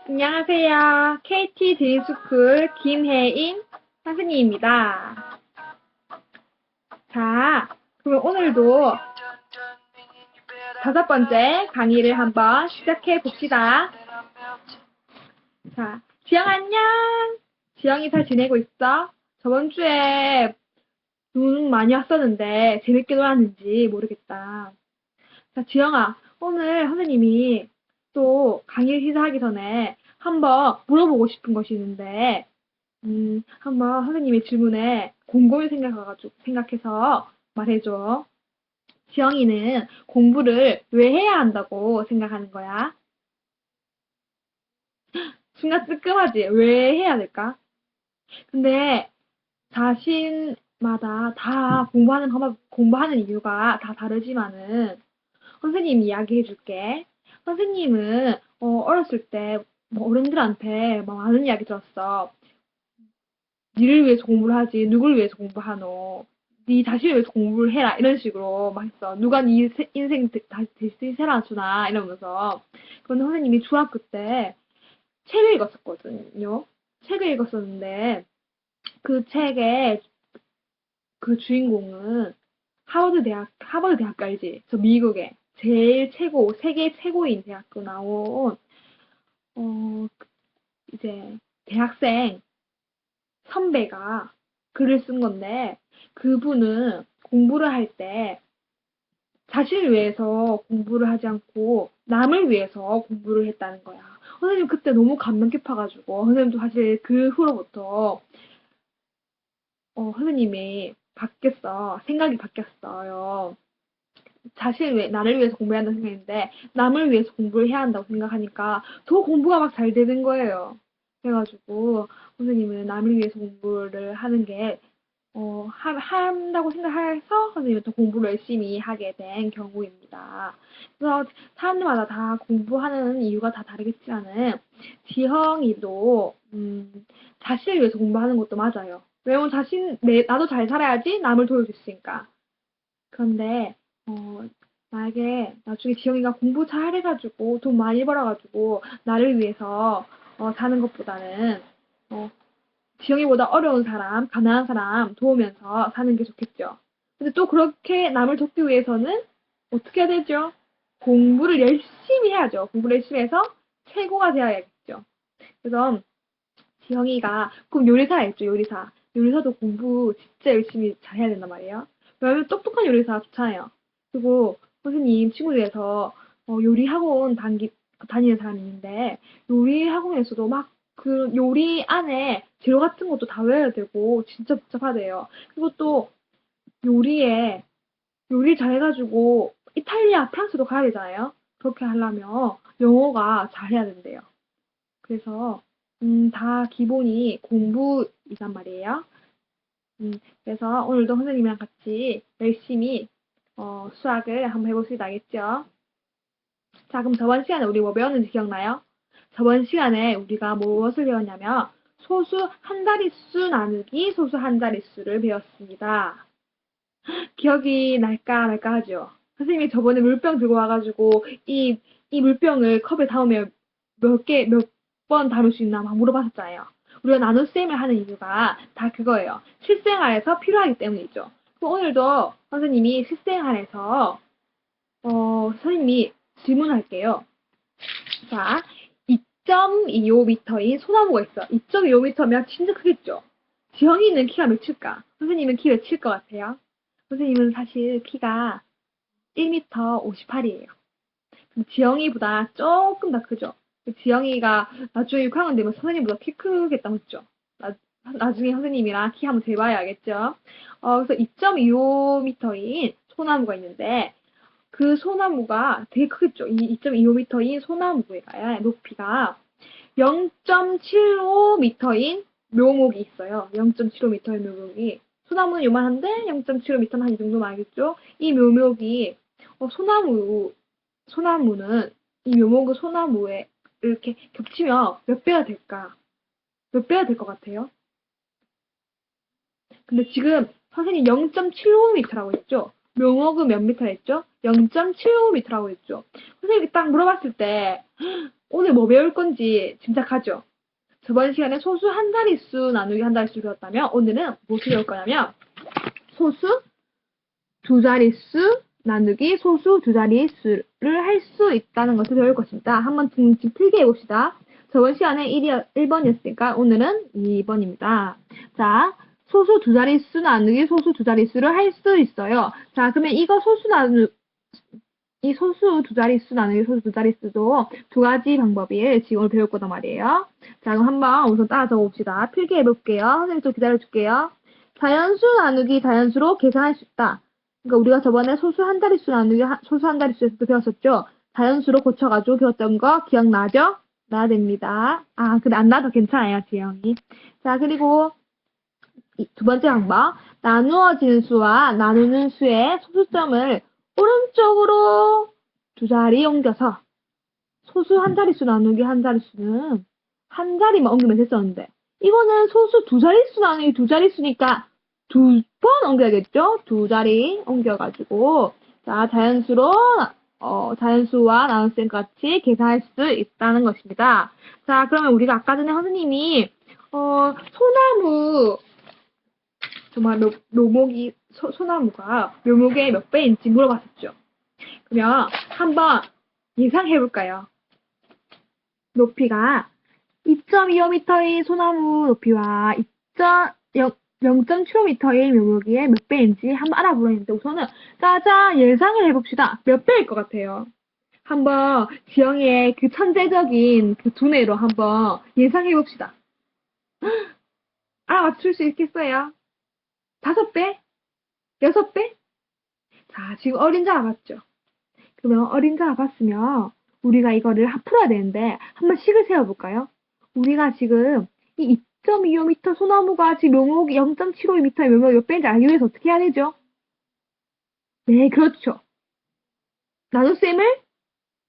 안녕하세요. KT 드림스쿨 김혜인 선생님입니다. 자, 그럼 오늘도 5번째 강의를 한번 시작해 봅시다. 자, 지영 안녕! 지영이 잘 지내고 있어? 저번 주에 눈 많이 왔었는데 재밌게 놀았는지 모르겠다. 자, 지영아, 오늘 선생님이 또 강의를 시작하기 전에 한번 물어보고 싶은 것이 있는데, 한번 선생님의 질문에 곰곰이 생각해서 말해줘. 지영이는 공부를 왜 해야 한다고 생각하는 거야? 순간 뜨끔하지? 왜 해야 될까? 근데 자신마다 다 공부하는 방법, 공부하는 이유가 다 다르지만은 선생님이 이야기해 줄게. 선생님은 어렸을 때 뭐 어른들한테 막 많은 이야기 들었어. 니를 위해서 공부를 하지 누굴 위해서 공부하노. 네 자신을 위해서 공부를 해라 이런 식으로 막 했어. 누가 네 인생 다시 대세라 주나 이러면서. 그런데 선생님이 중학교 때 책을 읽었었거든요. 책을 읽었었는데 그 책의 그 주인공은 하버드 대학교 알지? 저 미국의 제일 세계 최고인 대학교 나온 어 이제 대학생 선배가 글을 쓴 건데 그분은 공부를 할 때 자신을 위해서 공부를 하지 않고 남을 위해서 공부를 했다는 거야. 선생님 그때 너무 감명 깊어가지고 선생님도 사실 그 후로부터 선생님이 생각이 바뀌었어요. 나를 위해서 공부해야 한다고 생각했는데 남을 위해서 공부를 해야 한다고 생각하니까 더 공부가 막 잘 되는 거예요. 그래가지고 선생님은 남을 위해서 공부를 하는 게 한다고 생각해서 선생님은 또 공부를 열심히 하게 된 경우입니다. 그래서 사람들마다 다 공부하는 이유가 다 다르겠지만은 지형이도 자신을 위해서 공부하는 것도 맞아요. 왜냐면 나도 잘 살아야지 남을 도울 수 있으니까. 그런데 만약에 나중에 지영이가 공부 잘 해가지고 돈 많이 벌어가지고 나를 위해서 사는 것보다는 어, 지영이보다 어려운 사람, 가난한 사람 도우면서 사는 게 좋겠죠. 근데 또 그렇게 남을 돕기 위해서는 어떻게 해야 되죠? 공부를 열심히 해야죠. 공부를 열심히 해서 최고가 되어야겠죠. 그래서 지영이가 꼭 요리사 있죠, 요리사. 요리사도 공부 진짜 열심히 잘 해야 된단 말이에요. 왜냐면 똑똑한 요리사 좋잖아요. 그리고 선생님 친구 중에서 요리 학원 다니는 사람이 있는데 요리 학원에서도 막 그 요리 안에 재료 같은 것도 다 외워야 되고 진짜 복잡하대요. 그리고 또 요리에 요리 잘해가지고 이탈리아, 프랑스도 가야 되잖아요. 그렇게 하려면 영어가 잘해야 된대요. 그래서 다 기본이 공부이란 말이에요. 음, 그래서 오늘도 선생님이랑 같이 열심히 수학을 한번 해봅시다. 알겠죠? 자, 그럼 저번 시간에 우리 뭐 배웠는지 기억나요? 저번 시간에 우리가 무엇을 배웠냐면 소수 한 자릿수 나누기 소수 한 자릿수를 배웠습니다. 기억이 날까 말까 하죠? 선생님이 저번에 물병 들고 와가지고 이 물병을 컵에 담으면 몇 번 담을 수 있나 막 물어봤었잖아요. 우리가 나눗셈을 하는 이유가 다 그거예요. 실생활에서 필요하기 때문이죠. 그럼 오늘도 선생님이 실생활에서 선생님이 질문할게요. 자, 2.25m인 소나무가 있어. 2.25m면 진짜 크겠죠? 지영이는 키가 몇일까? 선생님은 키 몇일 것 같아요? 선생님은 사실 키가 1m 58이에요. 지영이보다 조금 더 크죠? 지영이가 나중에 6학년 되면 선생님보다 키 크겠다고 했죠? 나중에 선생님이랑 키 한번 재봐야 알겠죠? 그래서 2.25m인 소나무가 있는데, 그 소나무가 되게 크겠죠? 이 2.25m인 소나무의 높이가 0.75m인 묘목이 있어요. 0.75m의 묘목이. 소나무는 요만한데 0.75m는 한 이 정도면 알겠죠? 이 묘목이 소나무는 이 묘목의 소나무에 이렇게 겹치면 몇 배가 될까? 몇 배가 될 것 같아요? 근데 지금 선생님 0.75m라고 했죠? 묘목은 몇 미터 했죠? 0.75m라고 했죠. 선생님이 딱 물어봤을 때 오늘 뭐 배울 건지 짐작하죠? 저번 시간에 소수 한 자릿수 나누기 한 자릿수 배웠다면 오늘은 무엇을 배울 거냐면 소수 두 자릿수 나누기 소수 두 자릿수를 할 수 있다는 것을 배울 것입니다. 한번 지금 필기 해봅시다. 저번 시간에 1번이었으니까 오늘은 2번입니다. 자, 소수 두 자릿수 나누기 소수 두 자릿수를 할 수 있어요. 자, 그러면 이거 이 소수 두 자릿수 나누기 소수 두 자릿수도 두 가지 방법이 지금 오늘 배울 거단 말이에요. 자, 그럼 한번 우선 따라 적어봅시다. 필기해 볼게요. 선생님 좀 기다려줄게요. 자연수 나누기 자연수로 계산할 수 있다. 그러니까 우리가 저번에 소수 한 자릿수 나누기 소수 한 자릿수에서도 배웠었죠. 자연수로 고쳐가지고 배웠던 거 기억나죠? 나야 됩니다. 아, 근데 안 나도 괜찮아요, 지영이. 자, 그리고 두 번째 방법. 나누어지는 수와 나누는 수의 소수점을 오른쪽으로 두 자리 옮겨서 소수 한 자릿수 나누기 한 자릿수는 한 자리만 옮기면 됐었는데 이거는 소수 두 자릿수 나누기 두 자릿수니까 두 번 옮겨야겠죠? 두 자리 옮겨가지고 자 자연수와 나눗셈 같이 계산할 수 있다는 것입니다. 자, 그러면 우리가 아까 전에 선생님이 소나무 정말 소나무가 묘목의 몇 배인지 물어봤었죠. 그러면 한번 예상해볼까요? 높이가 2.25m의 소나무 높이와 0.75m의 묘목의 몇 배인지 한번 알아보려는데 우선은 짜자 예상을 해봅시다. 몇 배일 것 같아요? 한번 지영이의 그 천재적인 그 두뇌로 한번 예상해봅시다. 알아맞힐 수 있겠어요? 5배? 6배? 자, 지금 어린자 알았죠? 그러면 어린자 알았으면 우리가 이거를 풀어야 되는데 한번 식을 세워볼까요? 우리가 지금 이 2.25m 소나무가 지금 묘목이 0.75m의 묘목이 몇 배인지 알기 위해서 어떻게 해야 되죠? 네, 그렇죠.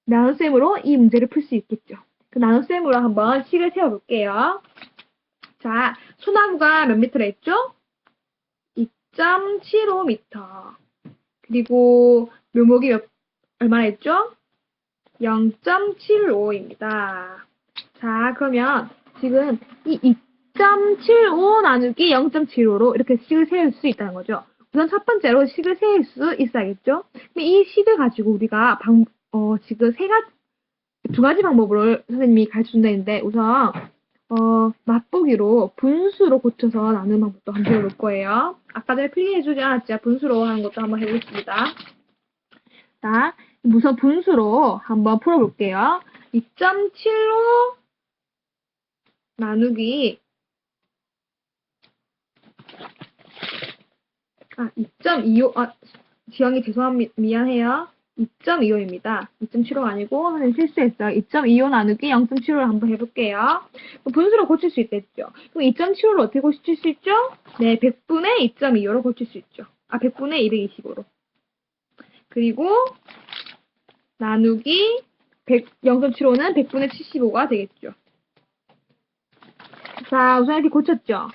나눗셈으로 이 문제를 풀 수 있겠죠. 그 나눗셈으로 한번 식을 세워볼게요. 자, 소나무가 몇 미터라 했죠? 2.75m. 그리고 묘목이 얼마나 했죠? 0.75입니다. 자, 그러면 지금 이 2.75 나누기 0.75로 이렇게 식을 세울 수 있다는 거죠. 우선 첫 번째로 식을 세울 수 있어야겠죠? 이 식을 가지고 우리가 지금 두 가지 방법을 선생님이 가르쳐 준다는데 우선 맛보기로 분수로 고쳐서 나누는 방법도 한번 배워볼 거예요. 아까 전에 필기해주지 않았죠? 분수로 하는 것도 한번 해보겠습니다. 자, 우선 분수로 한번 풀어볼게요. 2.75 나누기 2.25 지영이 죄송합니다. 미안해요. 2.25입니다. 2.75가 아니고 선생님 실수했어요. 2.25 나누기 0.75를 한번 해볼게요. 분수로 고칠 수 있겠죠. 그럼 2.75를 어떻게 고칠 수 있죠? 네, 100분의 2.25로 고칠 수 있죠. 100분의 220으로. 그리고 나누기 0.75는 100분의 75가 되겠죠. 자, 우선 이렇게 고쳤죠.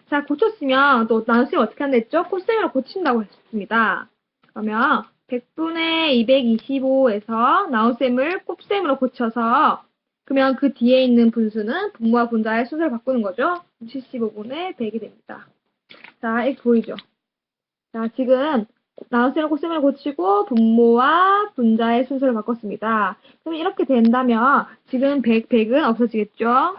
자, 고쳤으면 또 나눗셈 어떻게 한다 했죠? 곱셈으로 고친다고 했습니다. 그러면 100분의 225에서 나눗셈을 곱셈으로 고쳐서 그러면 그 뒤에 있는 분수는 분모와 분자의 순서를 바꾸는 거죠. 75분의 100이 됩니다. 자, 이렇게 보이죠? 자, 지금 나눗셈을 곱셈으로 고치고 분모와 분자의 순서를 바꿨습니다. 그럼 이렇게 된다면 지금 100은 없어지겠죠?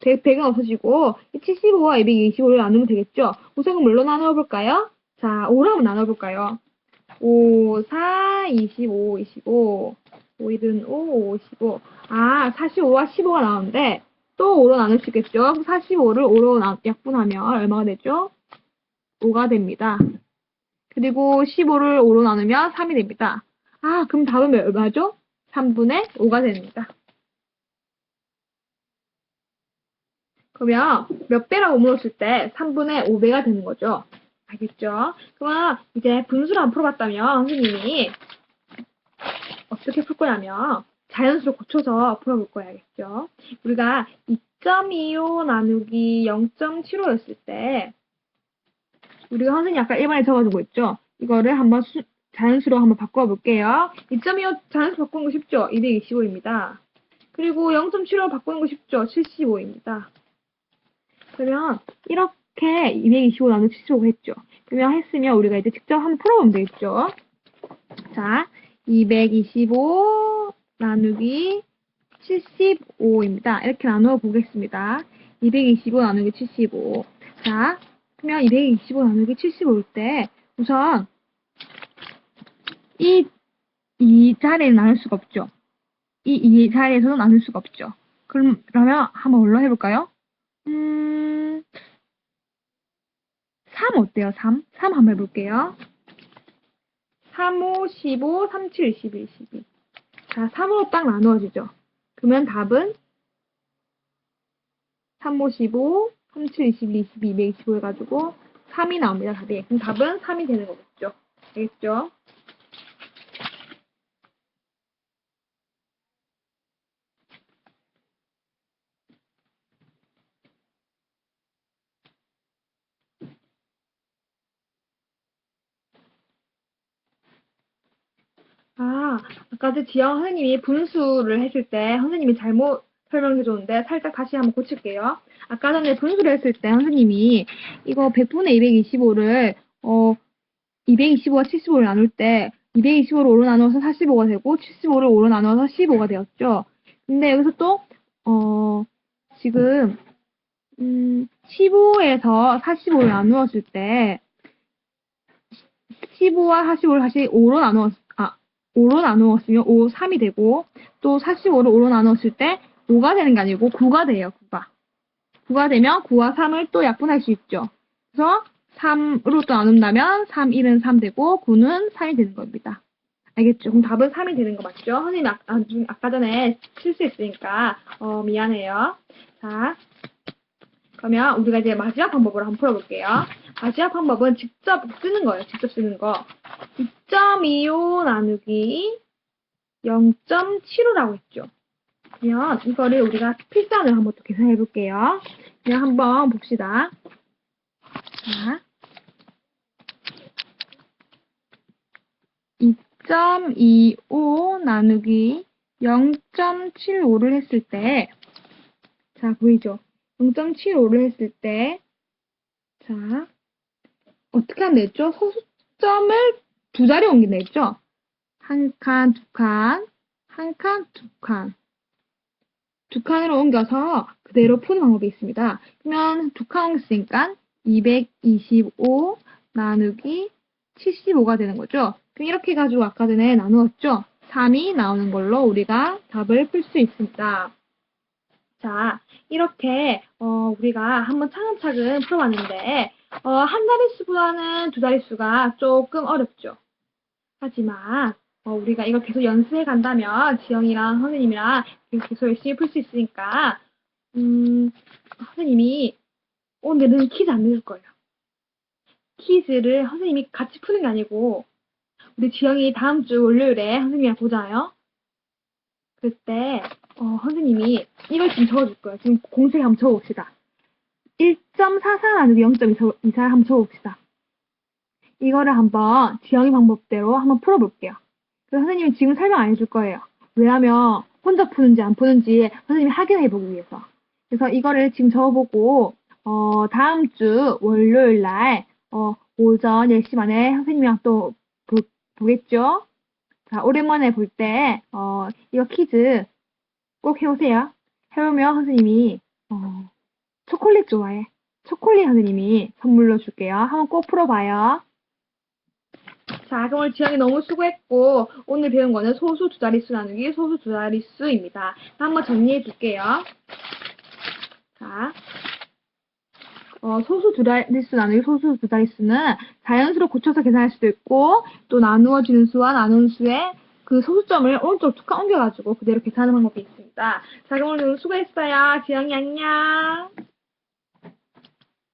100은 없어지고 75와 225를 나누면 되겠죠? 우선 뭘로 나눠볼까요? 자, 5로 한번 나눠볼까요? 5, 4, 25, 25, 5, 1은 5, 55. 45와 15가 나오는데 또 5로 나눌 수 있겠죠? 45를 5로 약분하면 얼마가 되죠? 5가 됩니다. 그리고 15를 5로 나누면 3이 됩니다. 그럼 답은 얼마죠? 3분의 5가 됩니다. 그러면 몇 배라고 물었을 때 3분의 5배가 되는 거죠. 알겠죠? 그러면 이제 분수를 안 풀어봤다면 선생님이 어떻게 풀 거냐면 자연수로 고쳐서 풀어볼 거야. 알겠죠? 우리가 2.25 나누기 0.75였을 때 우리가 선생님이 아까 1번에 적어주고 있죠? 이거를 한번 자연수로 한번 바꿔볼게요. 2.25 자연수로 바꾸는 거 쉽죠? 225입니다. 그리고 0.75 바꾸는 거 쉽죠? 75입니다. 그러면 이렇게 225 나누기 75 했죠. 그러면 했으면 우리가 이제 직접 한번 풀어보면 되겠죠. 자, 225 나누기 75입니다. 이렇게 나누어 보겠습니다. 225 나누기 75. 자, 그러면 225 나누기 75일 때 우선 이 자리에 나눌 수가 없죠. 이 자리에서는 나눌 수가 없죠. 그러면 한번 뭘로 해볼까요? 3 어때요? 3? 3 한번 해볼게요. 3, 5, 15, 3, 7, 11, 12. 자, 3으로 딱 나누어지죠. 그러면 답은 3, 5, 15, 3, 7, 22, 22, 225 해가지고 3이 나옵니다, 답이. 그럼 답은 3이 되는 거겠죠. 알겠죠? 아까 지영 선생님이 분수를 했을 때 선생님이 잘못 설명해 줬는데 살짝 다시 한번 고칠게요. 아까 전에 분수를 했을 때 선생님이 이거 100분의 225를 225와 75를 나눌 때 225를 5로 나누어서 45가 되고 75를 5로 나누어서 15가 되었죠. 근데 여기서 또 지금 15에서 45를 나누었을 때 15와 45를 다시 5로 나누었으면 5, 3이 되고, 또 45를 5로 나누었을 때 5가 되는 게 아니고 9가 돼요, 9가. 9가 되면 9와 3을 또 약분할 수 있죠. 그래서 3으로 또 나눈다면 3, 1은 3 되고 9는 3이 되는 겁니다. 알겠죠? 그럼 답은 3이 되는 거 맞죠? 선생님이 아까 전에 실수했으니까 미안해요. 자, 그러면 우리가 이제 마지막 방법으로 한번 풀어볼게요. 마지막 방법은 직접 쓰는 거예요. 직접 쓰는 거. 2.25 나누기 0.75라고 했죠. 그러면 이거를 우리가 필산을 한번 또 계산해 볼게요. 그냥 한번 봅시다. 자, 2.25 나누기 0.75를 했을 때, 자, 보이죠? 0.75를 했을 때, 자, 어떻게 하면 되겠죠? 소수점을 두 자리 옮긴다 했죠? 한 칸, 두 칸, 한 칸, 두 칸. 두 칸으로 옮겨서 그대로 푸는 방법이 있습니다. 그러면 두 칸 옮겼으니까 225 나누기 75가 되는 거죠. 그럼 이렇게 해가지고 아까 전에 나누었죠? 3이 나오는 걸로 우리가 답을 풀 수 있습니다. 자, 이렇게 우리가 한번 차근차근 풀어봤는데 한 자릿수보다는 두 자릿수가 조금 어렵죠. 하지만 우리가 이걸 계속 연습해 간다면 지영이랑 선생님이랑 계속 열심히 풀 수 있으니까 선생님이 오늘은 퀴즈 안 내줄 거예요. 퀴즈를 선생님이 같이 푸는 게 아니고 우리 지영이 다음 주 월요일에 선생님이랑 보잖아요. 그때 선생님이 이걸 지금 적어줄 거예요. 지금 공식에 한번 적어봅시다. 1.44 나누기 0.24 한번 적어봅시다. 이거를 한번 지영이 방법대로 한번 풀어볼게요. 그래서 선생님이 지금 설명 안 해줄 거예요. 왜냐면 혼자 푸는지 안 푸는지 선생님이 확인해보기 위해서. 그래서 이거를 지금 적어보고 다음 주 월요일 날 오전 10시 반에 선생님이랑 또 보겠죠? 자, 오랜만에 볼 때 이거 퀴즈 꼭 해오세요. 해오면 선생님이 초콜릿 좋아해. 초콜릿 선생님이 선물로 줄게요. 한번 꼭 풀어봐요. 자, 그럼 오늘 지영이 너무 수고했고 오늘 배운 거는 소수 두 자릿수 나누기 소수 두 자릿수입니다. 한번 정리해 줄게요. 자, 소수 두 자릿수 나누기 소수 두 자릿수는 자연수로 고쳐서 계산할 수도 있고 또 나누어지는 수와 나눈 수의 그 소수점을 오른쪽 툭 옮겨가지고 그대로 계산하는 방법이 있습니다. 자, 그럼 오늘 수고했어요. 지영이 안녕.